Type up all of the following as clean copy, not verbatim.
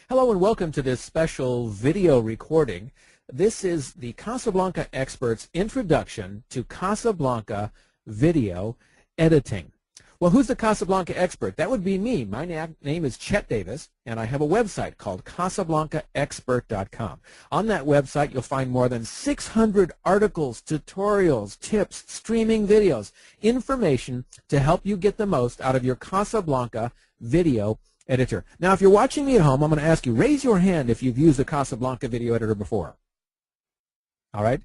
Hello and welcome to this special video recording. This is the Casablanca Expert's introduction to Casablanca Video Editing. Well, who's the Casablanca Expert? That would be me. My name is Chet Davis, and I have a website called CasablancaExpert.com. On that website, you'll find more than 600 articles, tutorials, tips, streaming videos, information to help you get the most out of your Casablanca video editor. Now, if you're watching me at home, I'm going to ask you, raise your hand if you've used a Casablanca video editor before. All right?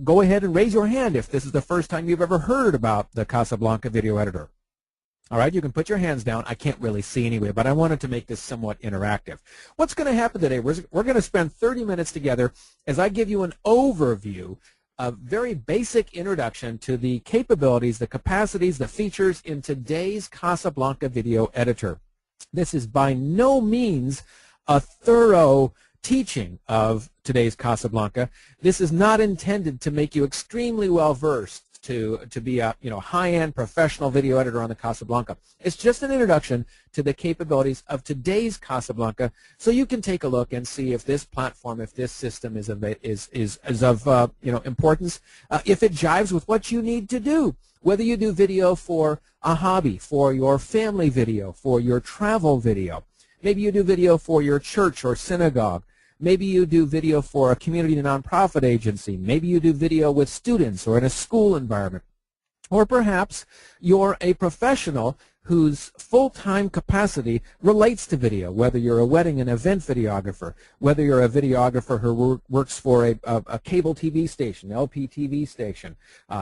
Go ahead and raise your hand if this is the first time you've ever heard about the Casablanca video editor. All right, you can put your hands down. I can't really see anyway, but I wanted to make this somewhat interactive. What's going to happen today, we're going to spend 30 minutes together as I give you an overview, a very basic introduction to the capabilities, the capacities, the features in today's Casablanca video editor. This is by no means a thorough teaching of today's Casablanca. This is not intended to make you extremely well versed to be a high-end professional video editor on the Casablanca. It's just an introduction to the capabilities of today's Casablanca, so you can take a look and see if this platform, if this system is of importance, if it jives with what you need to do. Whether you do video for a hobby, for your family video, for your travel video, maybe you do video for your church or synagogue. Maybe you do video for a community nonprofit agency. Maybe you do video with students or in a school environment. Or perhaps you're a professional whose full-time capacity relates to video, whether you're a wedding and event videographer, whether you're a videographer who works for a cable TV station, LPTV station.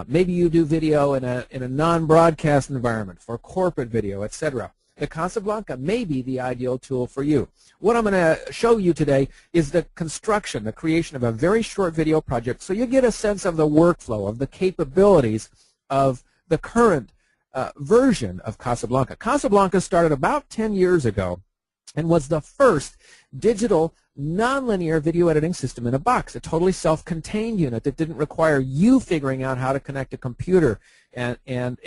Maybe you do video in a non-broadcast environment for corporate video, etc. The Casablanca may be the ideal tool for you. What I'm going to show you today is the construction, the creation of a very short video project, so you get a sense of the workflow, of the capabilities of the current version of Casablanca. Casablanca started about 10 years ago and was the first digital nonlinear video editing system in a box, a totally self-contained unit that didn't require you figuring out how to connect a computer and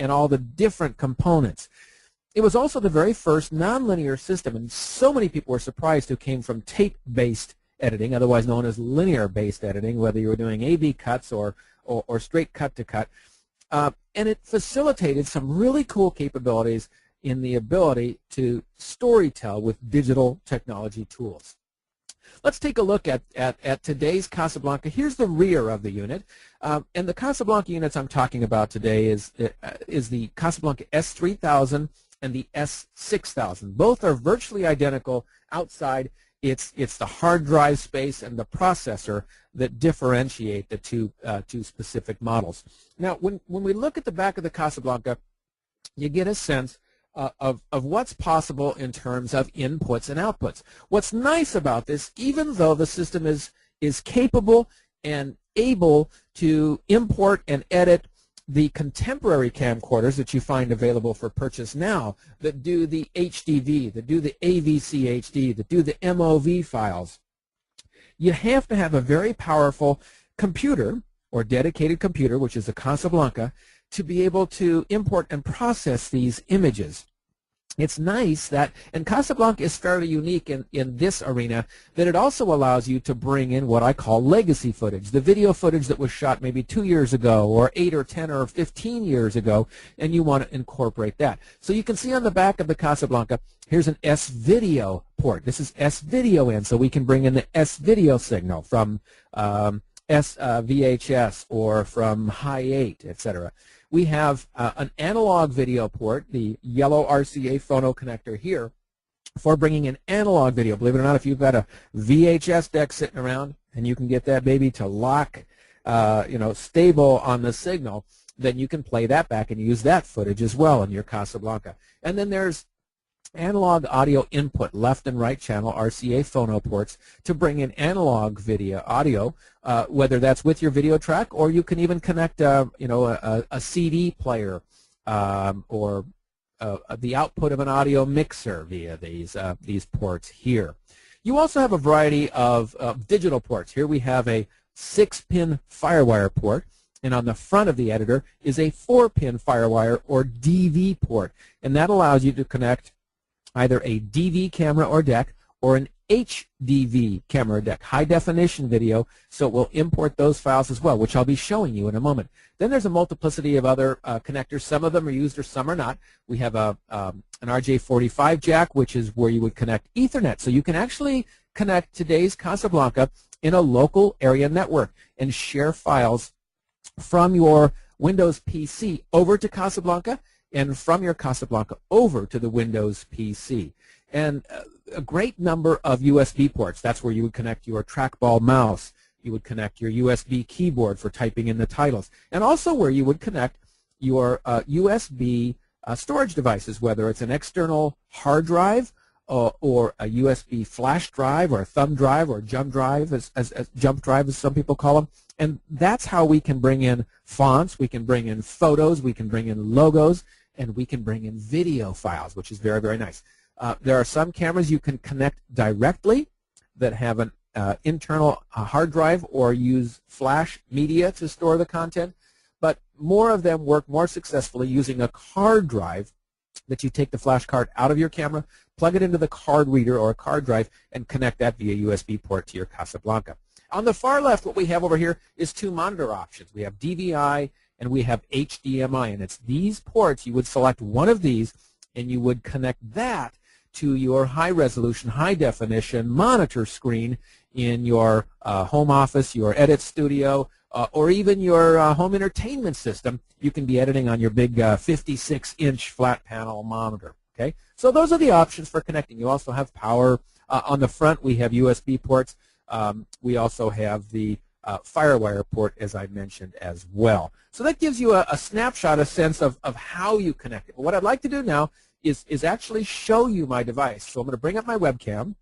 all the different components. It was also the very first nonlinear system, and so many people were surprised who came from tape-based editing, otherwise known as linear-based editing, whether you were doing A/B cuts or straight cut-to-cut. And it facilitated some really cool capabilities in the ability to storytell with digital technology tools. Let's take a look at today's Casablanca. Here's the rear of the unit. And the Casablanca units I'm talking about today is the Casablanca S3000 and the S6000. Both are virtually identical outside. It's the hard drive space and the processor that differentiate the two specific models. Now, when we look at the back of the Casablanca, you get a sense of what's possible in terms of inputs and outputs. What's nice about this, even though the system is capable and able to import and edit the contemporary camcorders that you find available for purchase now that do the HDV, that do the AVC HD, that do the MOV files, you have to have a very powerful computer or dedicated computer, which is a Casablanca, to be able to import and process these images. It's nice that, and Casablanca is fairly unique in this arena, that it also allows you to bring in what I call legacy footage, the video footage that was shot maybe 2 years ago or 8 or 10 or 15 years ago, and you want to incorporate that. So you can see on the back of the Casablanca, here's an S-video port. This is S-video in, so we can bring in the S-video signal from VHS or from Hi8, etc. We have an analog video port, the yellow RCA phono connector here, for bringing in analog video. Believe it or not, if you've got a VHS deck sitting around and you can get that baby to lock, stable on the signal, then you can play that back and use that footage as well in your Casablanca. And then there's analog audio input, left and right channel RCA phono ports to bring in analog video audio, whether that's with your video track, or you can even connect a CD player or the output of an audio mixer via these ports here. You also have a variety of digital ports. Here we have a 6-pin FireWire port, and on the front of the editor is a 4-pin FireWire or DV port, and that allows you to connect either a DV camera or deck or an HDV camera deck, high definition video, so it will import those files as well, which I'll be showing you in a moment. Then there's a multiplicity of other connectors. Some of them are used or some are not. We have an RJ45 jack, which is where you would connect Ethernet. So you can actually connect today's Casablanca in a local area network and share files from your Windows PC over to Casablanca and from your Casablanca over to the Windows PC. And a great number of USB ports. That's where you would connect your trackball mouse. You would connect your USB keyboard for typing in the titles. And also where you would connect your USB storage devices, whether it's an external hard drive or a USB flash drive or a thumb drive or jump drive, as jump drive as some people call them. And that's how we can bring in fonts, we can bring in photos, we can bring in logos, and we can bring in video files, which is very, very nice. There are some cameras you can connect directly that have an internal hard drive or use flash media to store the content, but more of them work more successfully using a card drive that you take the flash card out of your camera, plug it into the card reader or a card drive, and connect that via USB port to your Casablanca. On the far left, what we have over here is two monitor options. We have DVI and we have HDMI, and it's these ports. You would select one of these and you would connect that to your high-resolution, high-definition monitor screen in your home office, your edit studio, or even your home entertainment system. You can be editing on your big 56-inch flat panel monitor. Okay, so those are the options for connecting. You also have power. On the front, we have USB ports. We also have the FireWire port, as I mentioned, as well. So that gives you a snapshot, a sense of how you connect it. But what I'd like to do now is actually show you my device. So I'm going to bring up my webcam.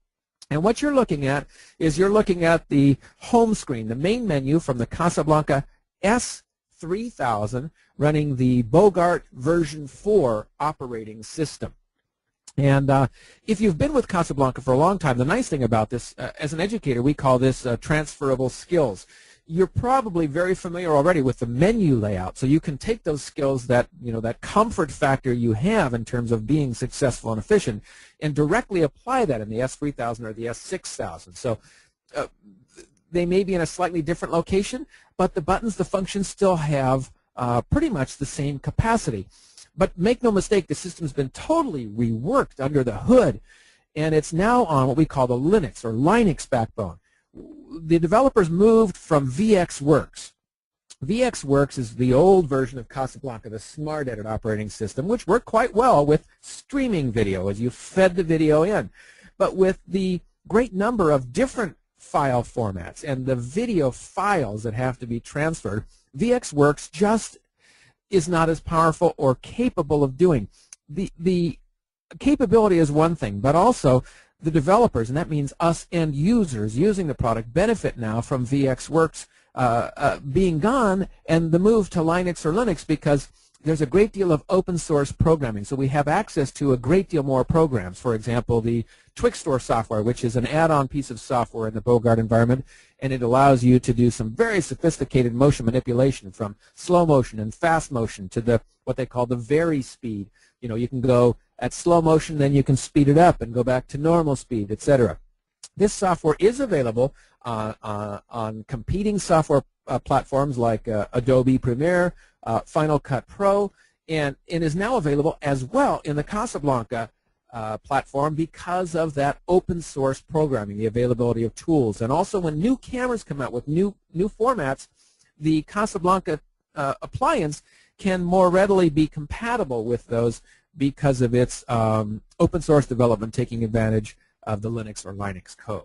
And what you're looking at is you're looking at the home screen, the main menu from the Casablanca S3000 running the Bogart version 4 operating system. And if you've been with Casablanca for a long time, the nice thing about this, as an educator, we call this transferable skills. You're probably very familiar already with the menu layout, so you can take those skills, that that comfort factor you have in terms of being successful and efficient, and directly apply that in the S3000 or the S6000. So they may be in a slightly different location, but the buttons, the functions still have pretty much the same capacity. But make no mistake, the system's been totally reworked under the hood, and it's now on what we call the Linux or Linux backbone. The developers moved from VxWorks. VxWorks is the old version of Casablanca, the Smart Edit operating system, which worked quite well with streaming video as you fed the video in. But with the great number of different file formats and the video files that have to be transferred, VxWorks just is not as powerful or capable of doing. The capability is one thing, but also the developers, and that means us end users using the product, benefit now from VxWorks being gone and the move to Linux or Linux, because there's a great deal of open source programming. So we have access to a great deal more programs. For example, the Twixtor software, which is an add-on piece of software in the Bogart environment, and it allows you to do some very sophisticated motion manipulation, from slow motion and fast motion to what they call the vary speed. You can go at slow motion, then you can speed it up and go back to normal speed, etc. This software is available on competing software platforms like Adobe Premiere, Final Cut Pro, and it is now available as well in the Casablanca platform because of that open source programming, the availability of tools. And also when new cameras come out with new formats, the Casablanca appliance can more readily be compatible with those because of its open source development taking advantage of the Linux or Linux code.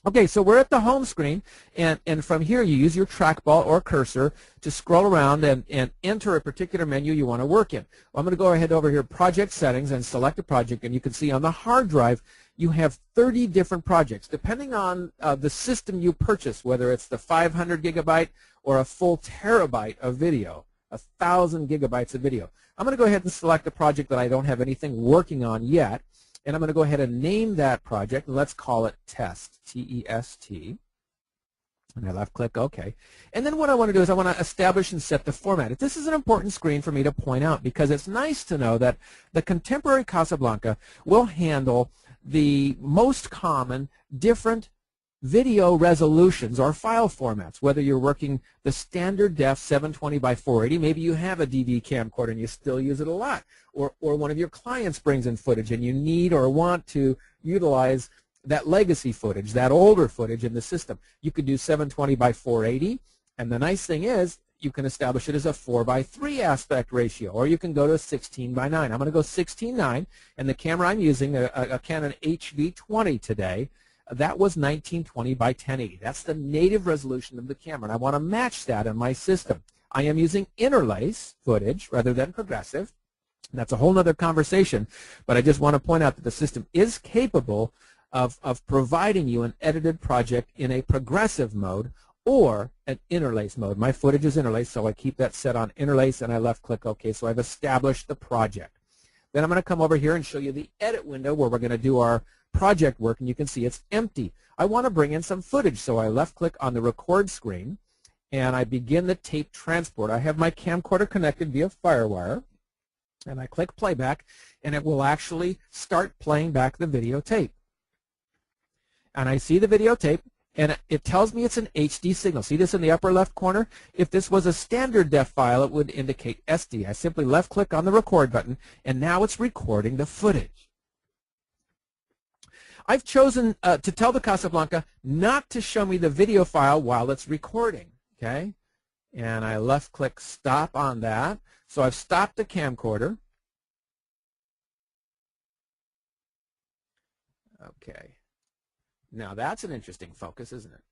Okay, so we're at the home screen, and from here you use your trackball or cursor to scroll around and enter a particular menu you want to work in. Well, I'm going to go ahead over here, Project Settings, and select a project, and you can see on the hard drive you have 30 different projects, depending on the system you purchase, whether it's the 500 gigabyte or a full terabyte of video, 1,000 gigabytes of video. I'm going to go ahead and select a project that I don't have anything working on yet, and I'm going to go ahead and name that project, and let's call it Test, T-E-S-T. And I left-click OK. And then what I want to do is I want to establish and set the format. This is an important screen for me to point out because it's nice to know that the contemporary Casablanca will handle the most common different video resolutions or file formats, whether you're working the standard def 720 by 480, maybe you have a DV camcorder and you still use it a lot, or one of your clients brings in footage and you need or want to utilize that legacy footage, that older footage in the system. You could do 720 by 480, and the nice thing is you can establish it as a 4 by 3 aspect ratio, or you can go to 16 by 9. I'm going to go 16:9, and the camera I'm using, a Canon HV20 today, that was 1920 by 1080. That's the native resolution of the camera, and I want to match that in my system. I am using interlace footage rather than progressive. That's a whole other conversation, but I just want to point out that the system is capable of providing you an edited project in a progressive mode or an interlace mode. My footage is interlace, so I keep that set on interlace, and I left-click OK, so I've established the project. Then I'm going to come over here and show you the edit window where we're going to do our project work, and you can see it's empty. I want to bring in some footage, so I left-click on the record screen, and I begin the tape transport. I have my camcorder connected via FireWire, and I click playback, and it will actually start playing back the videotape. And I see the videotape, and it tells me it's an HD signal. See this in the upper left corner? If this was a standard def file, it would indicate SD. I simply left-click on the record button, and now it's recording the footage. I've chosen to tell the Casablanca not to show me the video file while it's recording, okay? And I left-click stop on that. So I've stopped the camcorder. Okay. Now that's an interesting focus, isn't it?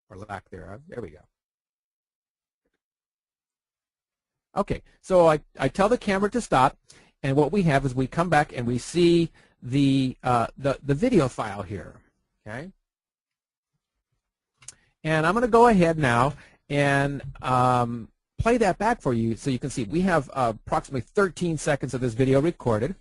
Or lack thereof. There we go. Okay, so I tell the camera to stop, and what we have is we come back and we see the video file here. Okay, and I'm going to go ahead now and play that back for you so you can see. We have approximately 13 seconds of this video recorded.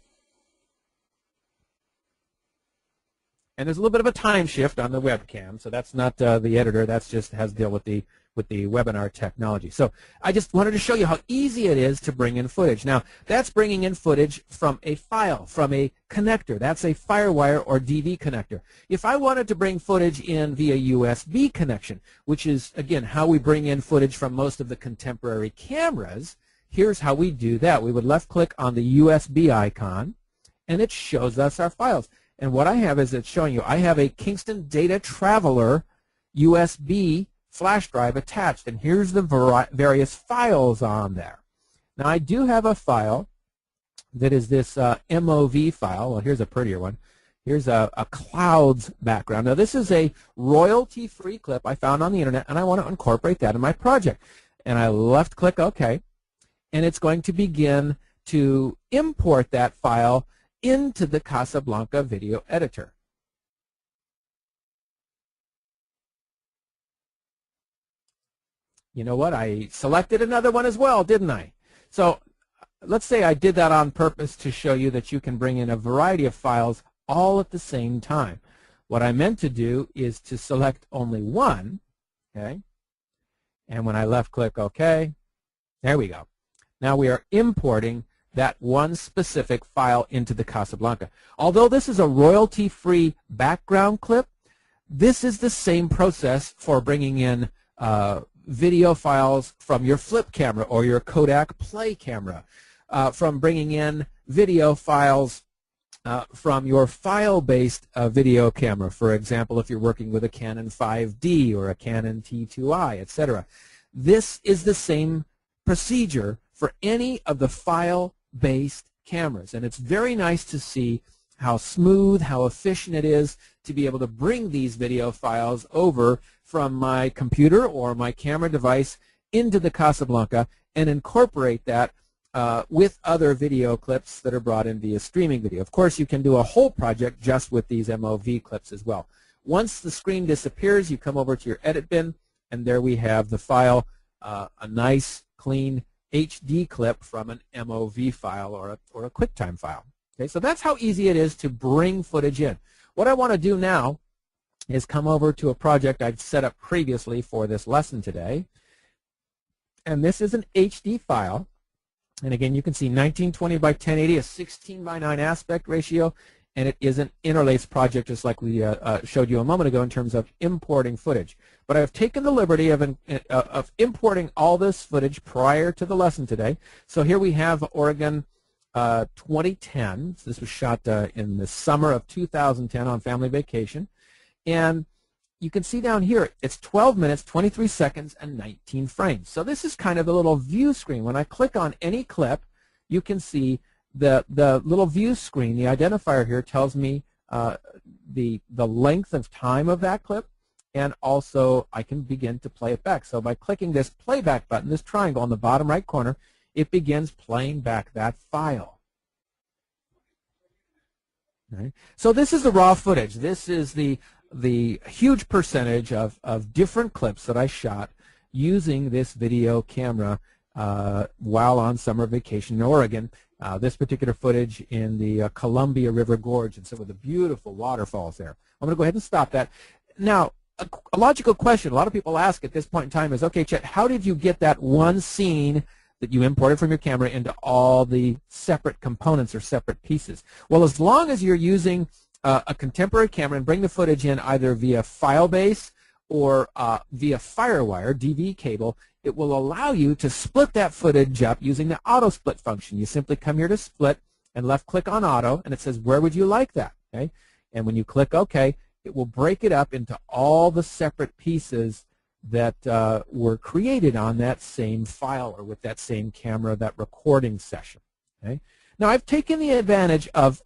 And there's a little bit of a time shift on the webcam, so that's not the editor. That's just has to deal with the webinar technology. So I just wanted to show you how easy it is to bring in footage. Now that's bringing in footage from a file, from a connector. That's a FireWire or DV connector. If I wanted to bring footage in via USB connection, which is again how we bring in footage from most of the contemporary cameras, here's how we do that. We would left-click on the USB icon, and it shows us our files. And what I have is it's showing you I have a Kingston Data Traveler USB flash drive attached, and here's the various files on there. Now I do have a file that is this MOV file. Well, here's a prettier one. Here's a clouds background. Now this is a royalty-free clip I found on the internet, and I want to incorporate that in my project. And I left-click OK, and it's going to begin to import that file into the Casablanca video editor. You know what? I selected another one as well, didn't I? So let's say I did that on purpose to show you that you can bring in a variety of files all at the same time. What I meant to do is to select only one, okay? And when I left-click OK, there we go. Now we are importing that one specific file into the Casablanca. Although this is a royalty-free background clip, this is the same process for bringing in video files from your flip camera or your Kodak Play camera, from bringing in video files from your file-based video camera. For example, if you're working with a Canon 5D or a Canon T2i, etc. This is the same procedure for any of the file-based cameras, and it's very nice to see how smooth, how efficient it is to be able to bring these video files over from my computer or my camera device into the Casablanca and incorporate that with other video clips that are brought in via streaming video. Of course, you can do a whole project just with these MOV clips as well. Once the screen disappears, you come over to your edit bin, and there we have the file, a nice, clean HD clip from an MOV file or a QuickTime file. Okay, so that's how easy it is to bring footage in. What I want to do now is come over to a project I've set up previously for this lesson today. And this is an HD file. And again, you can see 1920 by 1080, a 16 by 9 aspect ratio, and it is an interlaced project just like we showed you a moment ago in terms of importing footage. But I've taken the liberty of importing all this footage prior to the lesson today. So here we have Oregon 2010. So this was shot in the summer of 2010 on family vacation. And you can see down here, it's 12 minutes, 23 seconds, and 19 frames. So this is kind of the little view screen. When I click on any clip, you can see the little view screen. The identifier here tells me the length of time of that clip, and also I can begin to play it back. So by clicking this playback button, this triangle on the bottom right corner, it begins playing back that file. Right. So this is the raw footage. This is the huge percentage of different clips that I shot using this video camera while on summer vacation in Oregon. This particular footage in the Columbia River Gorge and some of the beautiful waterfalls there. I'm going to go ahead and stop that. Now, a logical question a lot of people ask at this point in time is, okay, Chet, how did you get that one scene that you imported from your camera into all the separate components or separate pieces? Well, as long as you're using a contemporary camera and bring the footage in either via FileBase or via FireWire, DV cable, it will allow you to split that footage up using the auto split function. You simply come here to split and left click on auto, and it says, where would you like that? Okay? And when you click OK, it will break it up into all the separate pieces that were created on that same file or with that same camera, that recording session. Okay? Now, I've taken the advantage of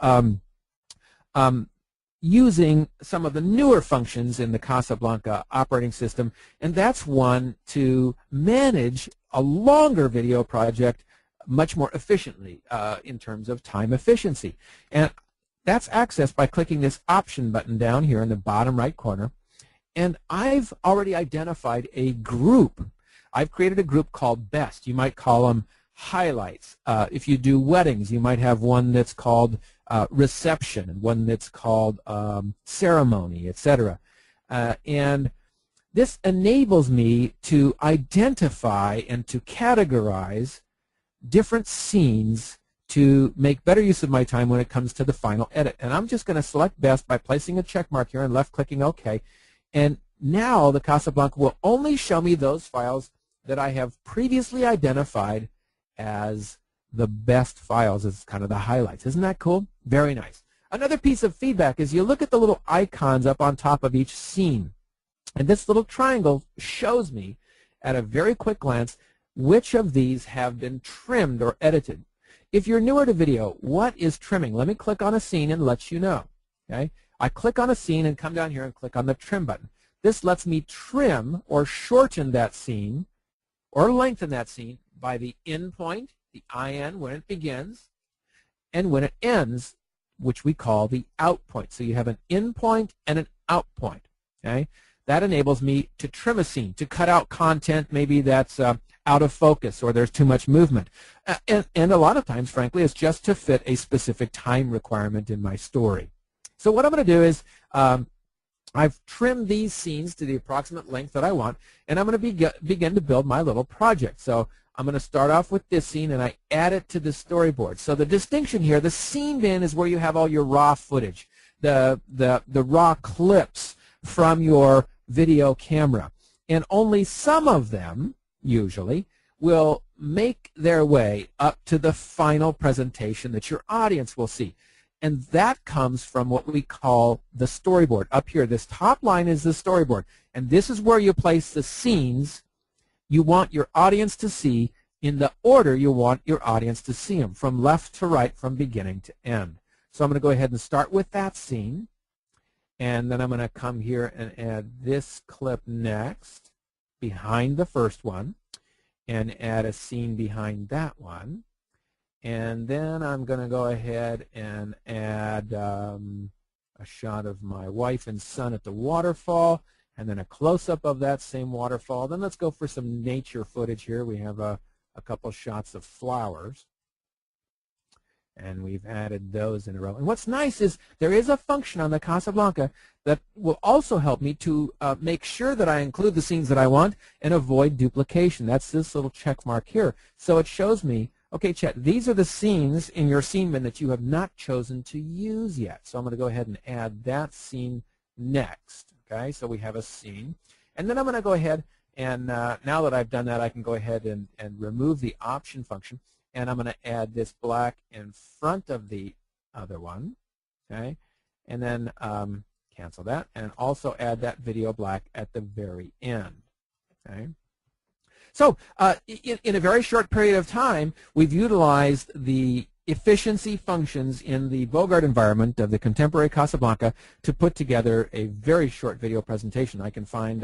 using some of the newer functions in the Casablanca operating system, and that's one to manage a longer video project much more efficiently in terms of time efficiency. And that's accessed by clicking this option button down here in the bottom right corner. And I've already identified a group. I've created a group called Best. You might call them highlights. If you do weddings, you might have one that's called reception and one that's called ceremony, etc. And this enables me to identify and to categorize different scenes to make better use of my time when it comes to the final edit. And I'm just going to select Best by placing a check mark here and left clicking OK. And now the Casablanca will only show me those files that I have previously identified as the best files, as kind of the highlights. Isn't that cool? Very nice. Another piece of feedback is you look at the little icons up on top of each scene. And this little triangle shows me at a very quick glance which of these have been trimmed or edited. If you're newer to video, what is trimming? Let me click on a scene and let you know. Okay? I click on a scene and come down here and click on the trim button. This lets me trim or shorten that scene or lengthen that scene by the in point, the IN when it begins, and when it ends, which we call the out point. So you have an in point and an out point. Okay? That enables me to trim a scene, to cut out content maybe that's out of focus or there's too much movement. And a lot of times, frankly, it's just to fit a specific time requirement in my story. So what I'm going to do is I've trimmed these scenes to the approximate length that I want, and I'm going to begin to build my little project. So I'm going to start off with this scene, and I add it to the storyboard. So the distinction here, the scene bin is where you have all your raw footage, the raw clips from your video camera. And only some of them, usually, will make their way up to the final presentation that your audience will see. And that comes from what we call the storyboard. Up here, this top line is the storyboard. And this is where you place the scenes you want your audience to see in the order you want your audience to see them, from left to right, from beginning to end. So I'm going to go ahead and start with that scene. And then I'm going to come here and add this clip next behind the first one and add a scene behind that one. And then I'm going to go ahead and add a shot of my wife and son at the waterfall, and then a close-up of that same waterfall. Then let's go for some nature footage here. We have a couple shots of flowers, and we've added those in a row. And what's nice is there is a function on the Casablanca that will also help me to make sure that I include the scenes that I want and avoid duplication. That's this little check mark here. So it shows me Okay, Chet, these are the scenes in your scene bin that you have not chosen to use yet. So I'm going to go ahead and add that scene next. Okay, so we have a scene. And then I'm going to go ahead and now that I've done that, I can go ahead and remove the option function. And I'm going to add this black in front of the other one. Okay, and then cancel that. And also add that video black at the very end. Okay. So in a very short period of time, we've utilized the efficiency functions in the Bogart environment of the contemporary Casablanca to put together a very short video presentation. I can find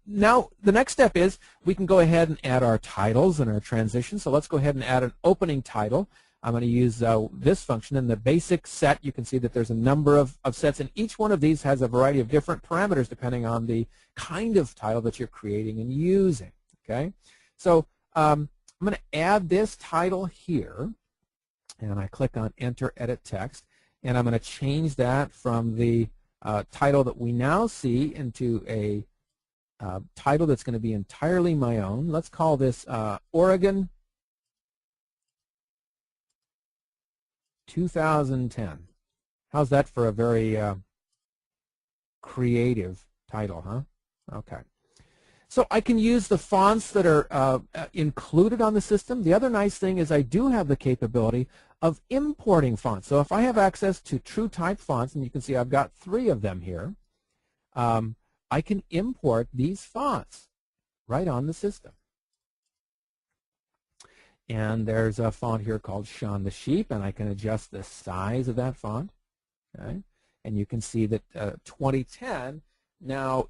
now the next step is we can go ahead and add our titles and our transitions. So let's go ahead and add an opening title. I'm going to use this function. In the basic set, you can see that there's a number of sets, and each one of these has a variety of different parameters depending on the kind of title that you're creating and using. Okay, so I'm going to add this title here, and I click on Enter Edit Text, and I'm going to change that from the title that we now see into a title that's going to be entirely my own. Let's call this Oregon 2010. How's that for a very creative title, huh? Okay. So I can use the fonts that are included on the system. The other nice thing is I do have the capability of importing fonts. So if I have access to true type fonts, and you can see I've got 3 of them here, I can import these fonts right on the system. And there's a font here called Shaun the Sheep, and I can adjust the size of that font. Okay? And you can see that 2010 now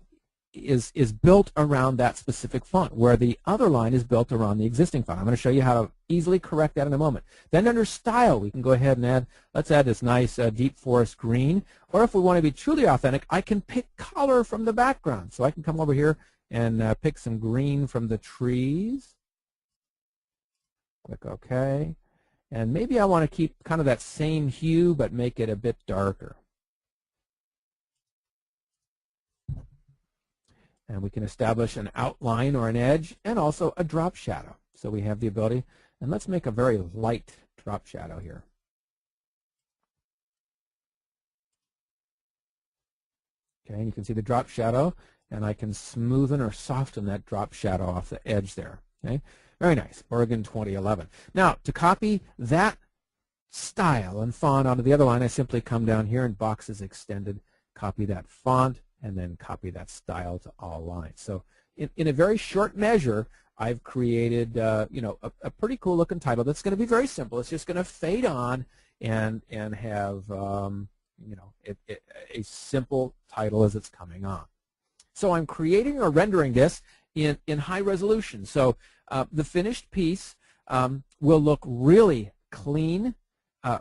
is built around that specific font, where the other line is built around the existing font. I'm going to show you how to easily correct that in a moment. Then under Style, we can go ahead and add, let's add this nice deep forest green. Or if we want to be truly authentic, I can pick color from the background. So I can come over here and pick some green from the trees. Click OK. And maybe I want to keep kind of that same hue, but make it a bit darker. And we can establish an outline or an edge and also a drop shadow. So we have the ability, and let's make a very light drop shadow here. Okay, and you can see the drop shadow, and I can smoothen or soften that drop shadow off the edge there. Okay, very nice, Oregon 2011. Now, to copy that style and font onto the other line, I simply come down here in Boxes Extended, copy that font, and then copy that style to all lines. So in a very short measure, I've created you know, a pretty cool looking title that's going to be very simple. It's just going to fade on and have you know, a simple title as it's coming on. So I'm creating or rendering this in high resolution. So the finished piece will look really clean,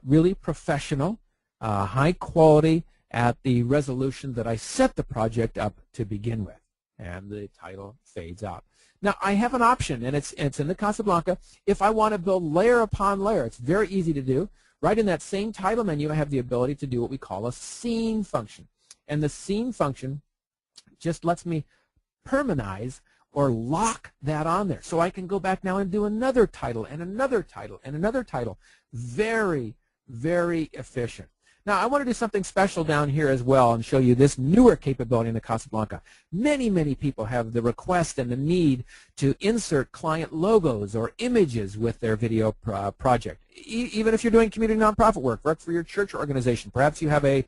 really professional, high quality, at the resolution that I set the project up to begin with, and the title fades out. Now I have an option, and it's in the Casablanca. If I want to build layer upon layer, it's very easy to do. Right in that same title menu, I have the ability to do what we call a scene function, and the scene function just lets me permanize or lock that on there, so I can go back now and do another title and another title and another title. Very, very efficient. Now, I want to do something special down here as well and show you this newer capability in the Casablanca. Many, many people have the request and the need to insert client logos or images with their video project. Even if you're doing community nonprofit work for your church organization, perhaps you have a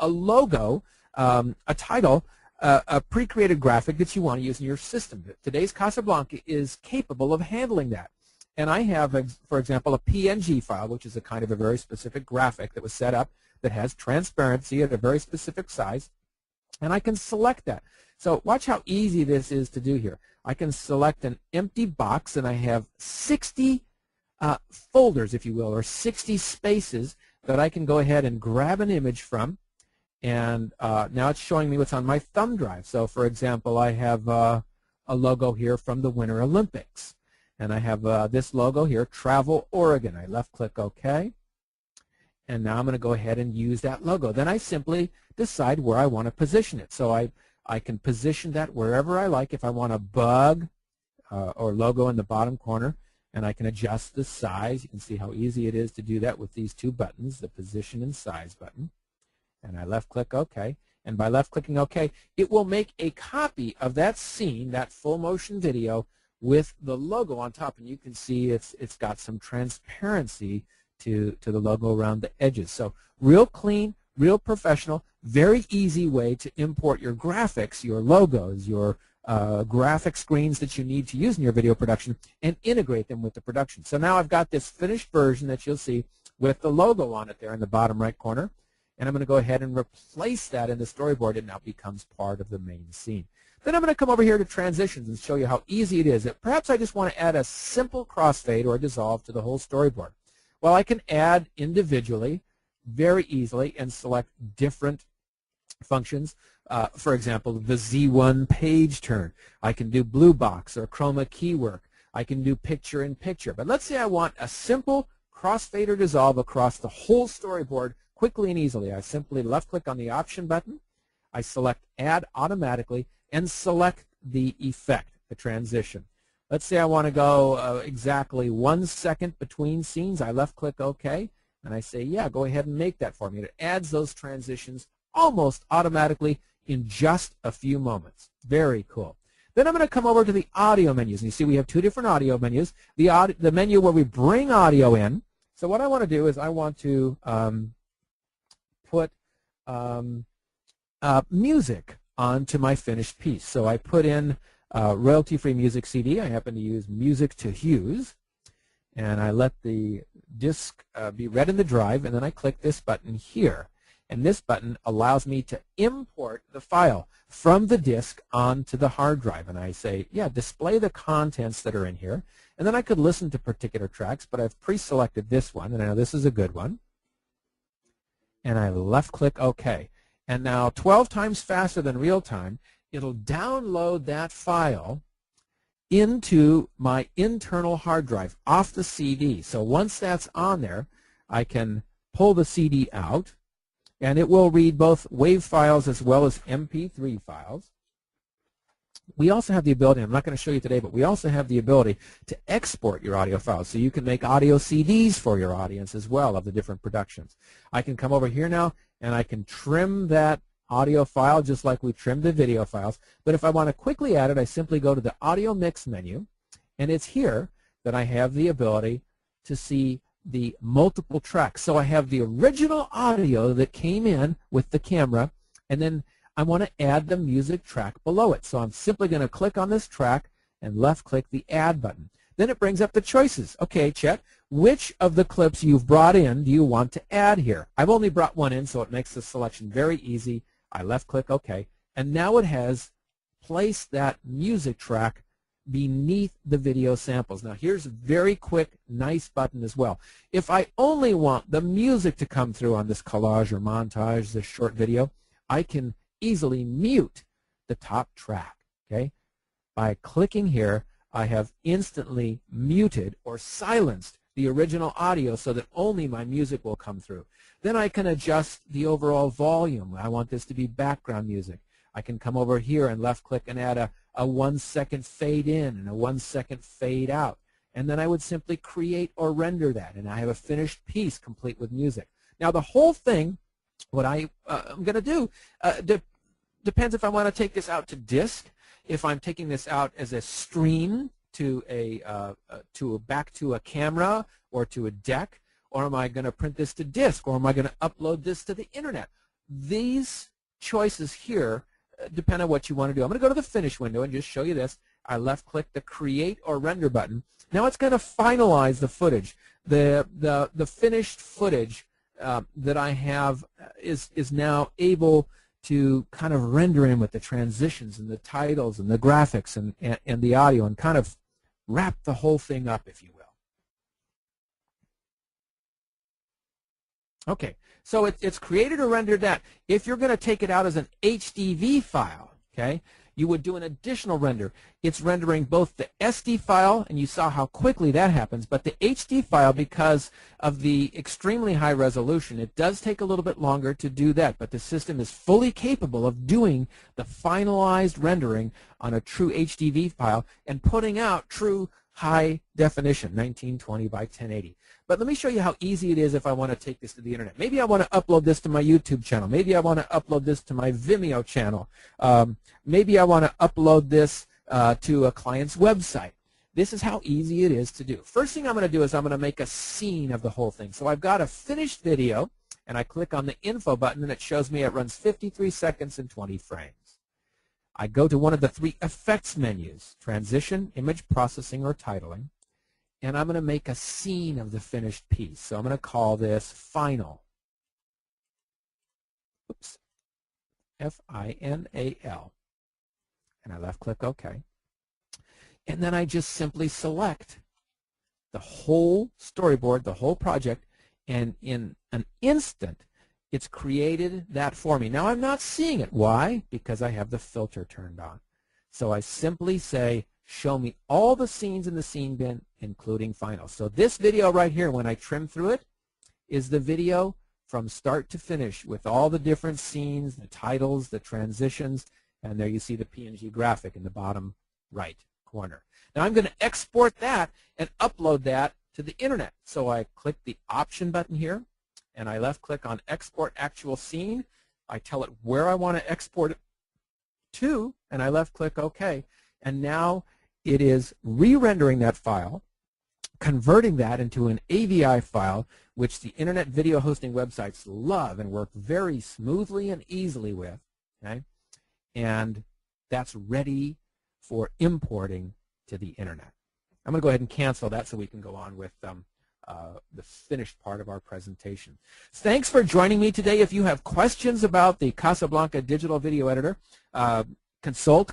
logo, a title, a pre-created graphic that you want to use in your system. Today's Casablanca is capable of handling that. And I have, for example, a PNG file, which is a kind of a very specific graphic that was set up that has transparency at a very specific size, and I can select that. So watch how easy this is to do here. I can select an empty box, and I have 60 folders, if you will, or 60 spaces that I can go ahead and grab an image from, and now it's showing me what's on my thumb drive. So for example, I have a logo here from the Winter Olympics, and I have this logo here, Travel Oregon. I left-click OK. And now I'm going to go ahead and use that logo. Then I simply decide where I want to position it. So I can position that wherever I like. If I want a bug or logo in the bottom corner, and I can adjust the size. You can see how easy it is to do that with these two buttons, the position and size button. And I left-click OK. And by left-clicking OK, it will make a copy of that scene, that full motion video, with the logo on top. And you can see it's got some transparency to the logo around the edges. So real clean, real professional, very easy way to import your graphics, your logos, your graphic screens that you need to use in your video production and integrate them with the production. So now I've got this finished version that you'll see with the logo on it there in the bottom right corner. And I'm going to go ahead and replace that in the storyboard. It now becomes part of the main scene. Then I'm going to come over here to transitions and show you how easy it is. Perhaps I just want to add a simple crossfade or a dissolve to the whole storyboard. Well, I can add individually very easily and select different functions. For example, the Z1 page turn. I can do blue box or chroma key work. I can do picture in picture. But let's say I want a simple crossfade or dissolve across the whole storyboard quickly and easily. I simply left-click on the option button. I select Add Automatically and select the effect, the transition. Let's say I want to go exactly 1 second between scenes. I left-click OK, and I say, yeah, go ahead and make that for me. It adds those transitions almost automatically in just a few moments. Very cool. Then I'm going to come over to the audio menus. And you see we have two different audio menus. The menu where we bring audio in. So what I want to do is I want to put music onto my finished piece. So I put in royalty-free music CD. I happen to use Music to Hughes. And I let the disc be read in the drive, and then I click this button here. And this button allows me to import the file from the disk onto the hard drive. And I say, yeah, display the contents that are in here. And then I could listen to particular tracks, but I've pre-selected this one, and I know this is a good one. And I left-click OK. And now 12 times faster than real time, it'll download that file into my internal hard drive off the CD. So once that's on there, I can pull the CD out, and it will read both WAV files as well as MP3 files. We also have the ability, I'm not going to show you today, but we also have the ability to export your audio files. So you can make audio CDs for your audience as well of the different productions. I can come over here now and I can trim that audio file just like we trimmed the video files. But if I want to quickly add it, I simply go to the audio mix menu, and it's here that I have the ability to see the multiple tracks. So I have the original audio that came in with the camera, and then I want to add the music track below it. So I'm simply going to click on this track and left-click the Add button. Then it brings up the choices. Okay, Chet, which of the clips you've brought in do you want to add here? I've only brought one in, so it makes the selection very easy. I left-click OK, and now it has placed that music track beneath the video samples. Now here's a very quick, nice button as well. If I only want the music to come through on this collage or montage, this short video, I can easily mute the top track. Okay? By clicking here, I have instantly muted or silenced the original audio so that only my music will come through. Then I can adjust the overall volume. I want this to be background music. I can come over here and left-click and add a 1 second fade in and a 1 second fade out. And then I would simply create or render that, and I have a finished piece complete with music. Now the whole thing, what I'm going to do, depends if I want to take this out to disk, if I'm taking this out as a stream to back to a camera or to a deck, or am I going to print this to disk, or am I going to upload this to the internet? These choices here depend on what you want to do. I'm going to go to the Finish window and just show you this. I left-click the Create or Render button. Now it's going to finalize the footage. The finished footage that I have is now able to kind of render in with the transitions and the titles and the graphics and the audio and kind of wrap the whole thing up, if you will. Okay, so it's created or rendered that. If you're going to take it out as an HDV file, okay, you would do an additional render. It's rendering both the SD file, and you saw how quickly that happens, but the HD file, because of the extremely high resolution, it does take a little bit longer to do that, but the system is fully capable of doing the finalized rendering on a true HDV file and putting out true high definition, 1920 by 1080. But let me show you how easy it is if I want to take this to the internet. Maybe I want to upload this to my YouTube channel. Maybe I want to upload this to my Vimeo channel. Maybe I want to upload this to a client's website. This is how easy it is to do. First thing I'm going to do is I'm going to make a scene of the whole thing. So I've got a finished video, and I click on the info button, and it shows me it runs 53 seconds and 20 frames. I go to one of the 3 effects menus, transition, image processing, or titling, and I'm going to make a scene of the finished piece. So I'm going to call this final. Oops. F-I-N-A-L. And I left click OK. And then I just simply select the whole storyboard, the whole project, and in an instant, it's created that for me. Now I'm not seeing it. Why? Because I have the filter turned on. So I simply say, show me all the scenes in the scene bin, including final. So this video right here, when I trim through it, is the video from start to finish with all the different scenes, the titles, the transitions, and there you see the PNG graphic in the bottom right corner. Now I'm going to export that and upload that to the internet. So I click the option button here, and I left click on export actual scene. I tell it where I want to export it to, and I left click OK. And now it is re-rendering that file, converting that into an AVI file, which the internet video hosting websites love and work very smoothly and easily with. Okay? And that's ready for importing to the internet. I'm going to go ahead and cancel that so we can go on with the finished part of our presentation. Thanks for joining me today. If you have questions about the Casablanca Digital Video Editor,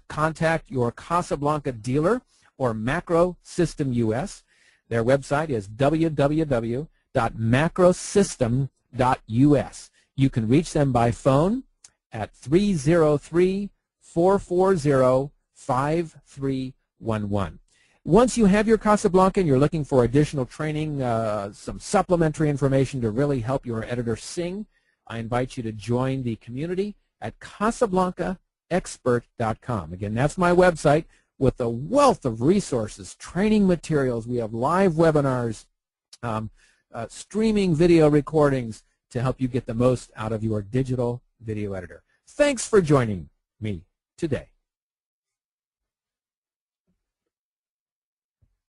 contact your Casablanca dealer or Macro System US. Their website is www.macrosystem.us. You can reach them by phone at 303-440-5311. Once you have your Casablanca and you're looking for additional training, some supplementary information to really help your editor sing, I invite you to join the community at CasablancaExpert.com. Again, that's my website with a wealth of resources, training materials. We have live webinars, streaming video recordings to help you get the most out of your digital video editor. Thanks for joining me today.